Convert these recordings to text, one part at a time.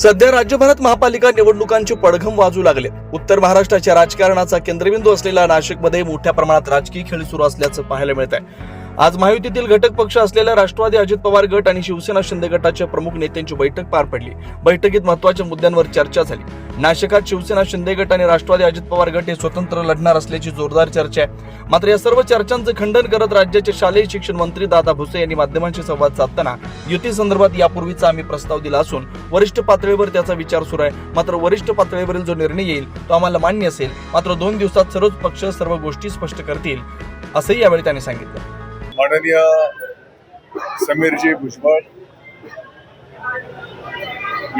सध्या राज्यभरात महापालिका निवडणुकांचे पडघम वाजू लागले। उत्तर महाराष्ट्राच्या राजकारणाचा केंद्रबिंदू असलेल्या नाशिकमध्ये मोठ्या प्रमाणात राजकीय खेळ सुरू असल्याचं पाहायला मिळत आहे। आज महायुतीतील घटक पक्ष असलेल्या राष्ट्रवादी अजित पवार गट आणि शिवसेना शिंदे गटाच्या प्रमुख नेत्यांची बैठक पार पडली। बैठकीत महत्त्वाच्या मुद्द्यांवर चर्चा झाली। नाशिकात शिवसेना शिंदे गट आणि राष्ट्रवादी अजित पवार गट हे स्वतंत्र लढणार असल्याची जोरदार चर्चा आहे। मात्र या सर्व चर्चांचं खंडन करत राज्याचे शालेय शिक्षण मंत्री दादा भुसे यांनी माध्यमांशी संवाद साधताना युती संदर्भात यापूर्वीचा आम्ही प्रस्ताव दिला असून वरिष्ठ पातळीवर त्याचा विचार सुरू आहे। मात्र वरिष्ठ पातळीवरील जो निर्णय येईल तो आम्हाला मान्य असेल। मात्र 2 दिवसात सर्वच पक्ष सर्व गोष्टी स्पष्ट करतील असंही यावेळी त्यांनी सांगितलं। माननीय समीरजी भुजबळ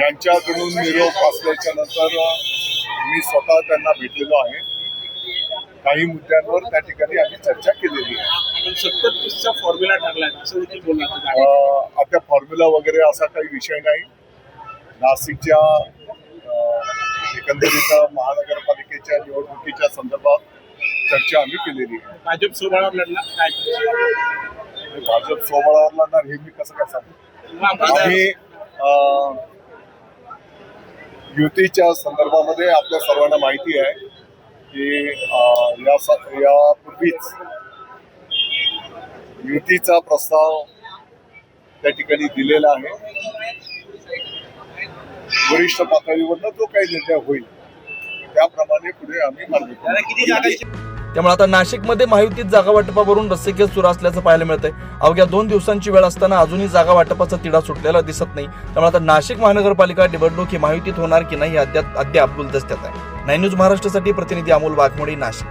यांच्याकडून निरोप असल्याच्या नंतर मी स्वतः त्यांना भेटलेलो आहे। काही मुद्द्यांवर त्या ठिकाणी आम्ही चर्चा केलेली आहे। 70-30चा फॉर्म्युला ठरलाय असं देखील बोलणार। आता फॉर्म्युला वगैरे असा काही विषय नाही। नाशिकच्या एकंदरीत महानगरपालिकेच्या निवडणुकीच्या संदर्भात चर्चा आम्ही केलेली आहे। भाजप सोबळावर लढणार काय? भाजप सोबळावर लढणार हे मी कसं काय सांगू? आम्ही युतीच्या संदर्भामध्ये आपल्या सर्वांना माहिती आहे की यापूर्वीच युतीचा प्रस्ताव त्या ठिकाणी दिलेला आहे। वरिष्ठ पातळीवरनं जो काही निर्णय होईल त्याप्रमाणे पुढे आम्ही मार्ग करू। त्यामुळे आता नाशिकमध्ये महायुतीत जागा वाटपावरून रस्सीखेच सुरू असल्याचं पाहायला मिळतंय। अवघ्या 2 दिवसांची वेळ असताना अजूनही जागा वाटपाचा तिढा सुटलेला दिसत नाही। त्यामुळे आता नाशिक महानगरपालिका निवडणूक ही महायुतीत होणार की नाही अद्याप गुलदस्त्यात आहे। 9 न्यूज महाराष्ट्रासाठी प्रतिनिधी अमोल वाघमोडे, नाशिक।